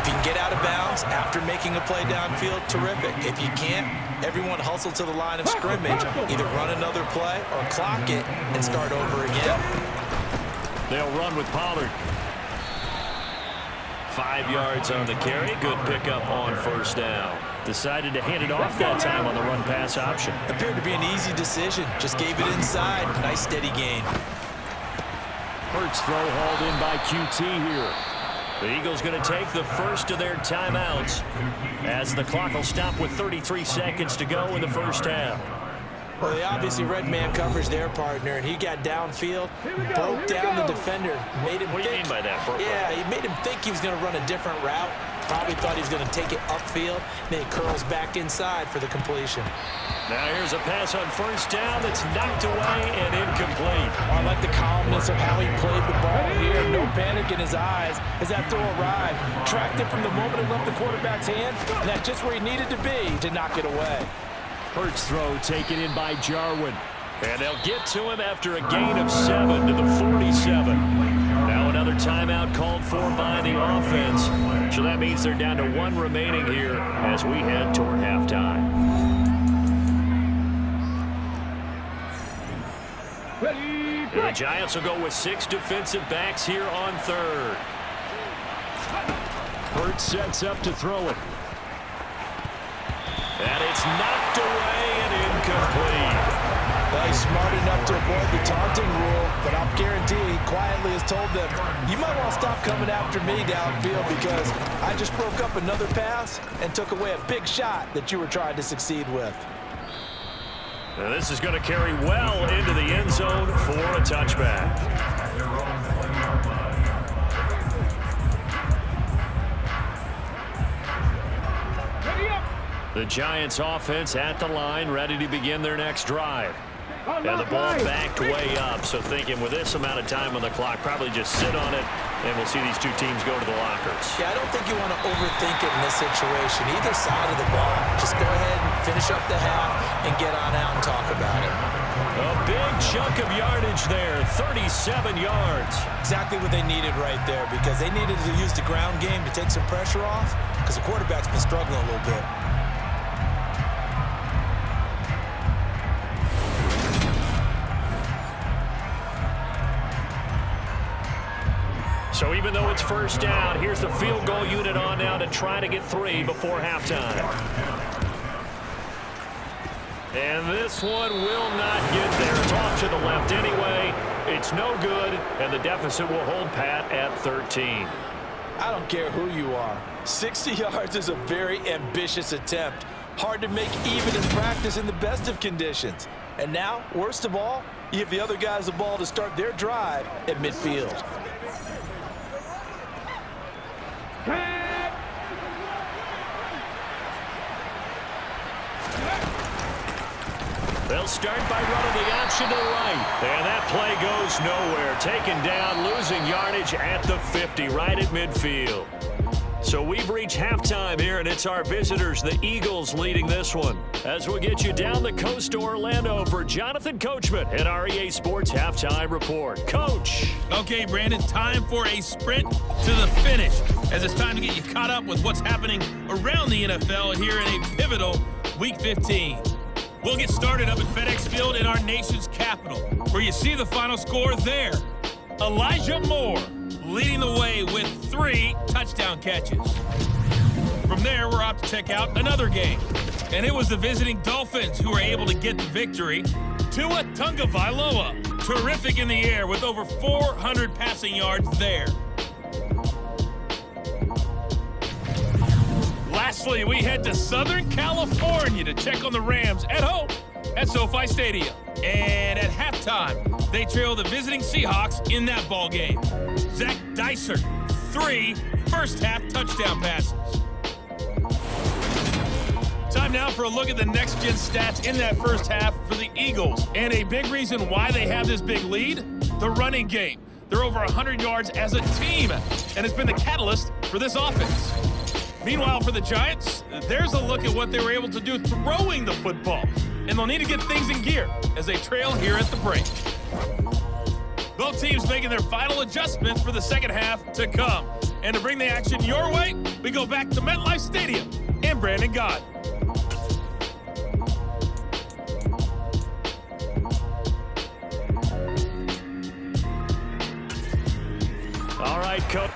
if you can get out of bounds after making a play downfield, terrific. If you can't, everyone hustle to the line of scrimmage, either run another play or clock it and start over again. They'll run with Pollard. 5 yards on the carry. Good pickup on 1st down. Decided to hand it off that time on the run-pass option. Appeared to be an easy decision. Just gave it inside. Nice steady gain. Hurts throw hauled in by QT here. The Eagles going to take the first of their timeouts as the clock will stop with 33 seconds to go in the first half. Well, they obviously read man coverage their partner, and he got downfield, broke down the defender, made him think. What do you mean by that? Yeah, he made him think he was going to run a different route. Probably thought he was going to take it upfield. Then he curls back inside for the completion. Now here's a pass on 1st down that's knocked away and incomplete. I like the calmness of how he played the ball here. No panic in his eyes as that throw arrived. Tracked it from the moment it left the quarterback's hand, and that's just where he needed to be to knock it away. Hurts throw taken in by Jarwin. And they'll get to him after a gain of 7 to the 47. Now another timeout called for by the offense. So that means they're down to 1 remaining here as we head toward halftime. The Giants will go with 6 defensive backs here on 3rd. Hurts sets up to throw it. And it's knocked away and incomplete. Well, he's smart enough to avoid the taunting rule, but I'll guarantee he quietly has told them, you might want to stop coming after me downfield because I just broke up another pass and took away a big shot that you were trying to succeed with. Now this is going to carry well into the end zone for a touchback. The Giants offense at the line, ready to begin their next drive. And the ball backed way up, so thinking with this amount of time on the clock, probably just sit on it, and we'll see these two teams go to the lockers. Yeah, I don't think you want to overthink it in this situation. Either side of the ball, just go ahead and finish up the half and get on out and talk about it. A big chunk of yardage there, 37 yards. Exactly what they needed right there, because they needed to use the ground game to take some pressure off, because the quarterback's been struggling a little bit. So even though it's first down, here's the field goal unit on now to try to get 3 before halftime. And this one will not get there. It's off to the left anyway. It's no good, and the deficit will hold pat at 13. I don't care who you are. 60 yards is a very ambitious attempt. Hard to make even in practice in the best of conditions. And now, worst of all, you give the other guys the ball to start their drive at midfield. They'll start by running the option to the right. And that play goes nowhere. Taken down, losing yardage at the 50, right at midfield. So we've reached halftime here, and it's our visitors, the Eagles, leading this one. As we'll get you down the coast to Orlando for Jonathan Coachman at our EA Sports Halftime Report. Coach. Okay, Brandon, time for a sprint to the finish, as it's time to get you caught up with what's happening around the NFL here in a pivotal Week 15. We'll get started up at FedEx Field in our nation's capital, where you see the final score there. Elijah Moore leading the way with 3 touchdown catches. From there, we're off to check out another game. And it was the visiting Dolphins who were able to get the victory. Tua Tagovailoa, terrific in the air with over 400 passing yards there. Lastly, we head to Southern California to check on the Rams at home at SoFi Stadium. And at halftime, they trail the visiting Seahawks in that ball game. Zach Dicer, 3 first-half touchdown passes. Time now for a look at the next-gen stats in that first half for the Eagles. And a big reason why they have this big lead, the running game. They're over 100 yards as a team, and it's been the catalyst for this offense. Meanwhile, for the Giants, there's a look at what they were able to do throwing the football. And they'll need to get things in gear as they trail here at the break. Both teams making their final adjustments for the second half to come. And to bring the action your way, we go back to MetLife Stadium and Brandon Gott. All right, Coach.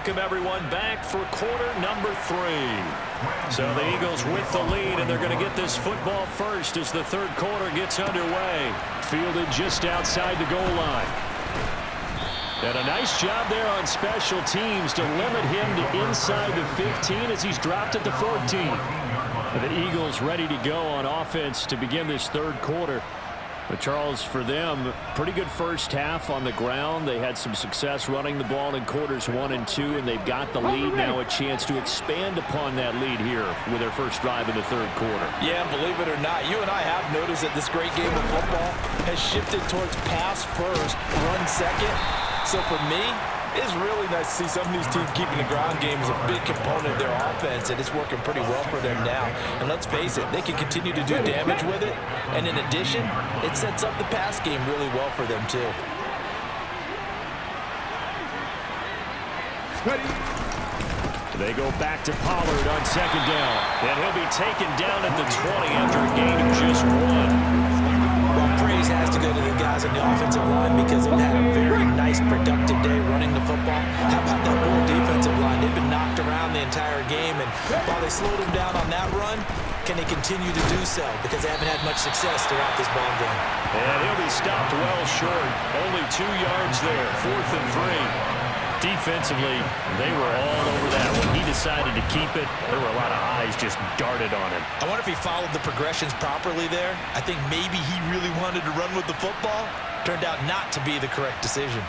welcome everyone back for quarter number 3. So the Eagles with the lead, and they're going to get this football first as the third quarter gets underway. Fielded just outside the goal line. And a nice job there on special teams to limit him to inside the 15 as he's dropped at the 14. And the Eagles ready to go on offense to begin this third quarter. But Charles, for them, pretty good first half on the ground. They had some success running the ball in quarters 1 and 2, and they've got the lead now, a chance to expand upon that lead here with their first drive in the third quarter. Yeah, believe it or not, you and I have noticed that this great game of football has shifted towards pass first, run second. So for me, it's really nice to see some of these teams keeping the ground game as a big component of their offense, and it's working pretty well for them now. And let's face it, they can continue to do damage with it. And in addition, it sets up the pass game really well for them too. They go back to Pollard on second down. And he'll be taken down at the 20 after a gain of just 1. Well, praise has to go to the guys on the offensive line because they've had a very nice, productive day running the football. How about that Bull defensive line? They've been knocked around the entire game, and while they slowed them down on that run, can they continue to do so? Because they haven't had much success throughout this ball game. And he'll be stopped well short. Only 2 yards there, 4th and 3. Defensively, they were all over that. When he decided to keep it, there were a lot of eyes just darted on him. I wonder if he followed the progressions properly there. I think maybe he really wanted to run with the football. Turned out not to be the correct decision.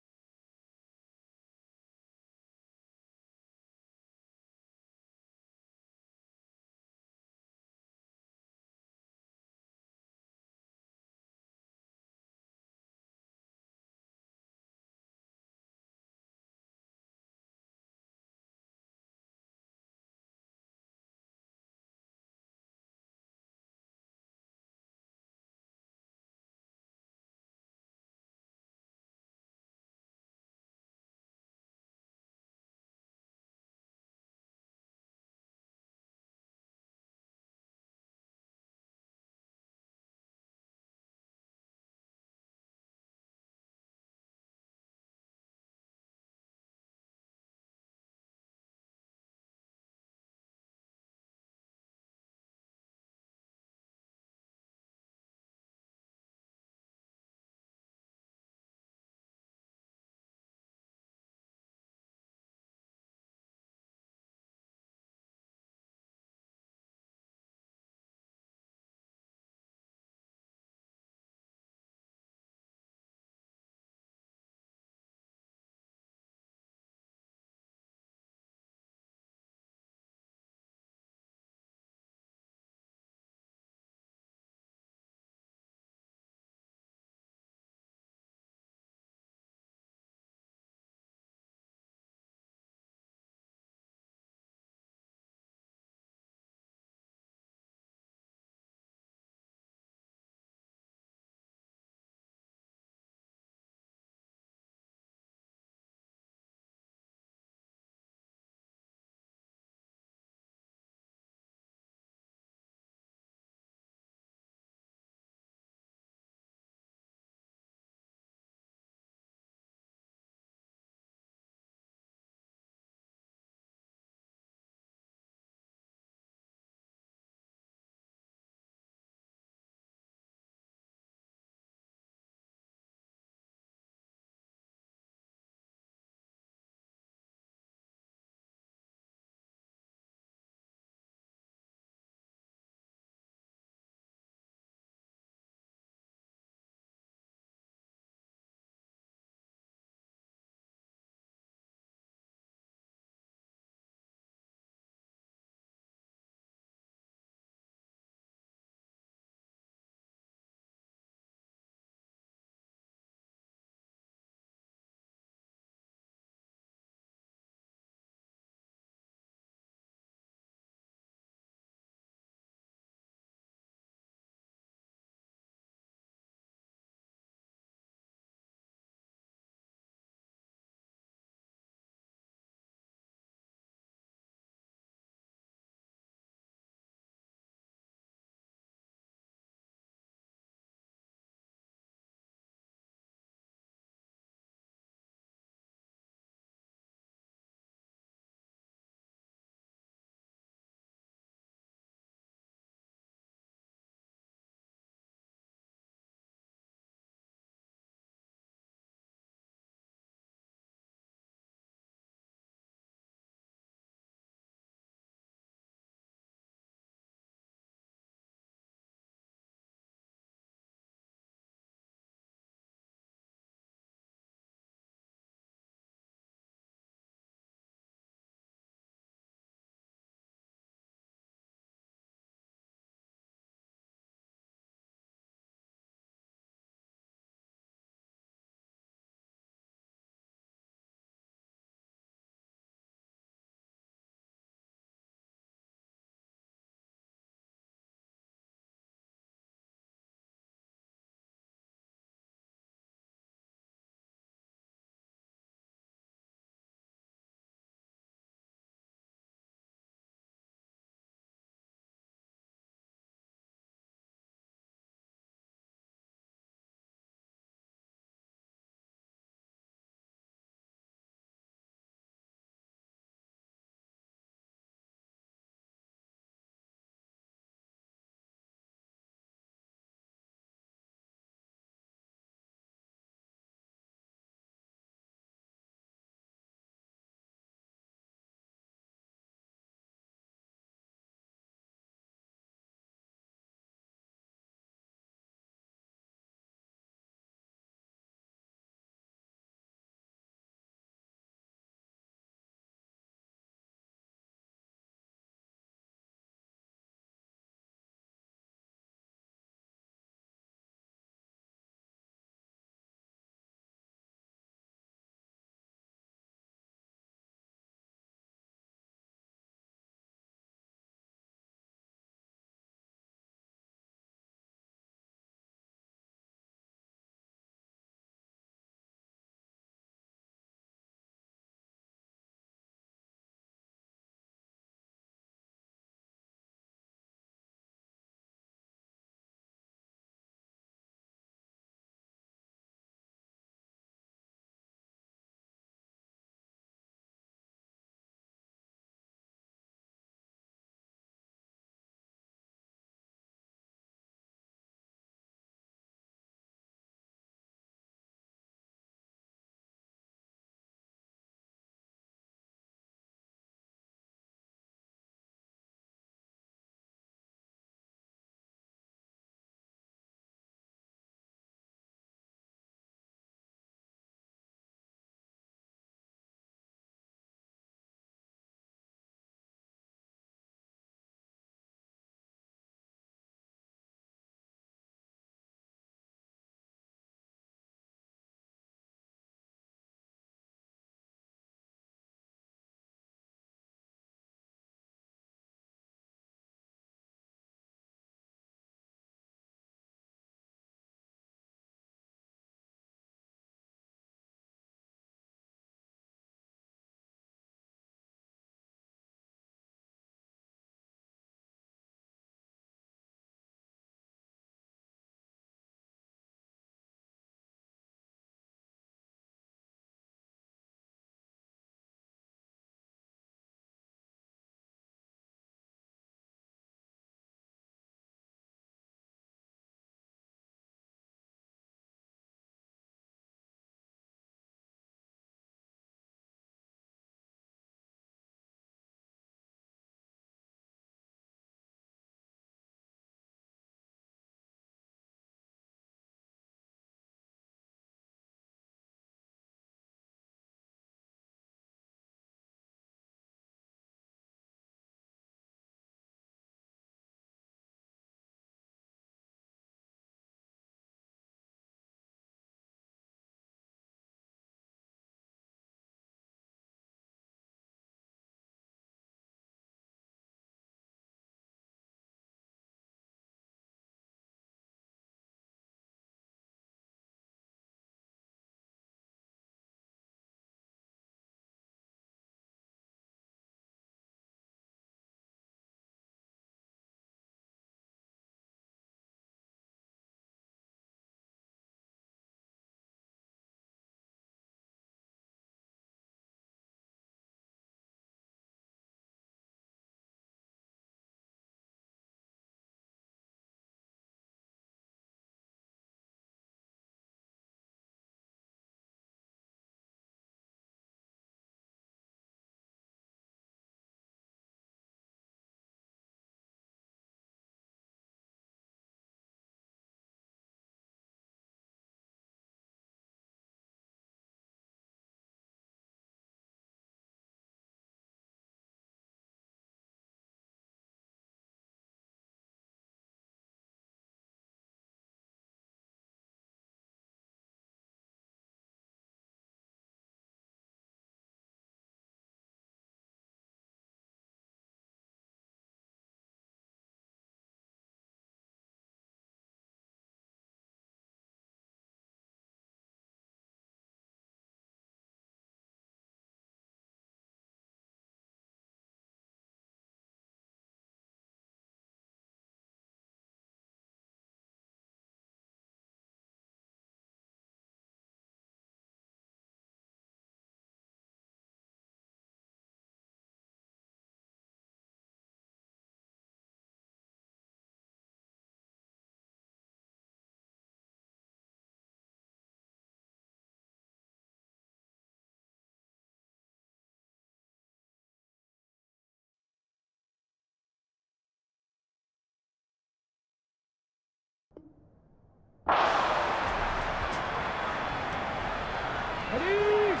Ready?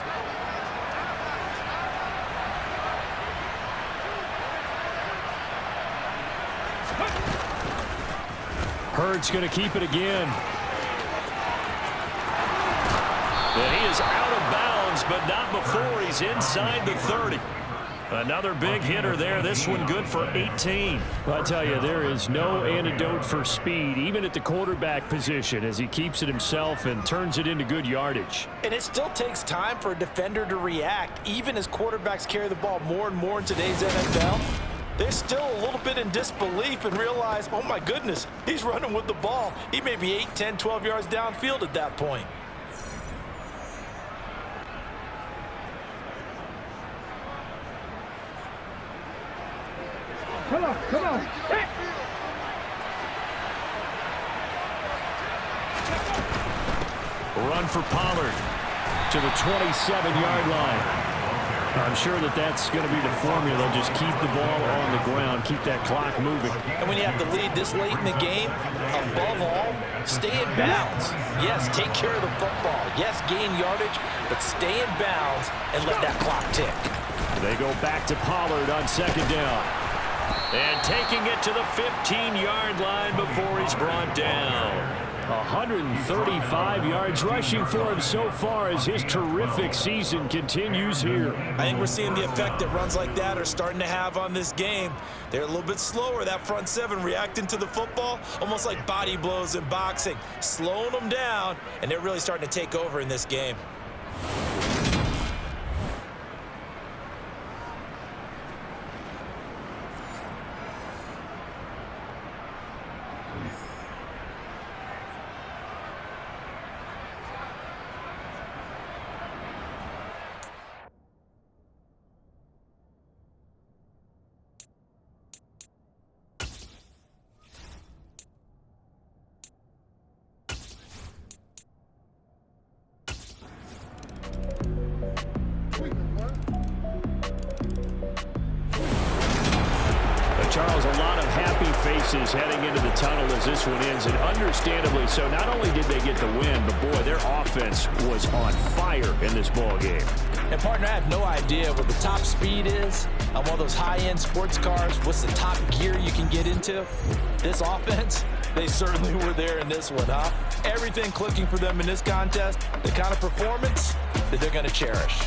Hurd's going to keep it again. And he is out of bounds, but not before he's inside the 30. Another big hitter there. This one good for 18. I tell you, there is no antidote for speed, even at the quarterback position, as he keeps it himself and turns it into good yardage. And it still takes time for a defender to react, even as quarterbacks carry the ball more and more in today's NFL. They're still a little bit in disbelief and realize, oh my goodness, he's running with the ball. He may be 8, 10, 12 yards downfield at that point. Come on, come on. Hey. Run for Pollard to the 27-yard line. I'm sure that's going to be the formula. They'll just keep the ball on the ground, keep that clock moving. And when you have the lead this late in the game, above all, stay in bounds. Yes, take care of the football. Yes, gain yardage, but stay in bounds and let that clock tick. They go back to Pollard on second down. And taking it to the 15-yard line before he's brought down. 135 yards rushing for him so far as his terrific season continues here. I think we're seeing the effect that runs like that are starting to have on this game. They're a little bit slower, that front seven, reacting to the football, almost like body blows in boxing, slowing them down, and they're really starting to take over in this game. Charles, a lot of happy faces heading into the tunnel as this one ends, and understandably so. Not only did they get the win, but boy, their offense was on fire in this ball game. And partner, I have no idea what the top speed is on one of those high-end sports cars. What's the top gear you can get into? This offense, they certainly were there in this one, huh? Everything clicking for them in this contest, the kind of performance that they're going to cherish.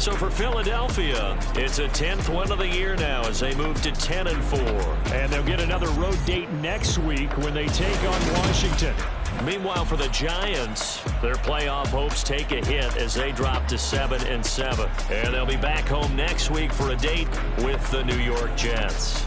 So for Philadelphia, it's a 10th win of the year now as they move to 10-4. And they'll get another road date next week when they take on Washington. Meanwhile, for the Giants, their playoff hopes take a hit as they drop to 7-7. And they'll be back home next week for a date with the New York Jets.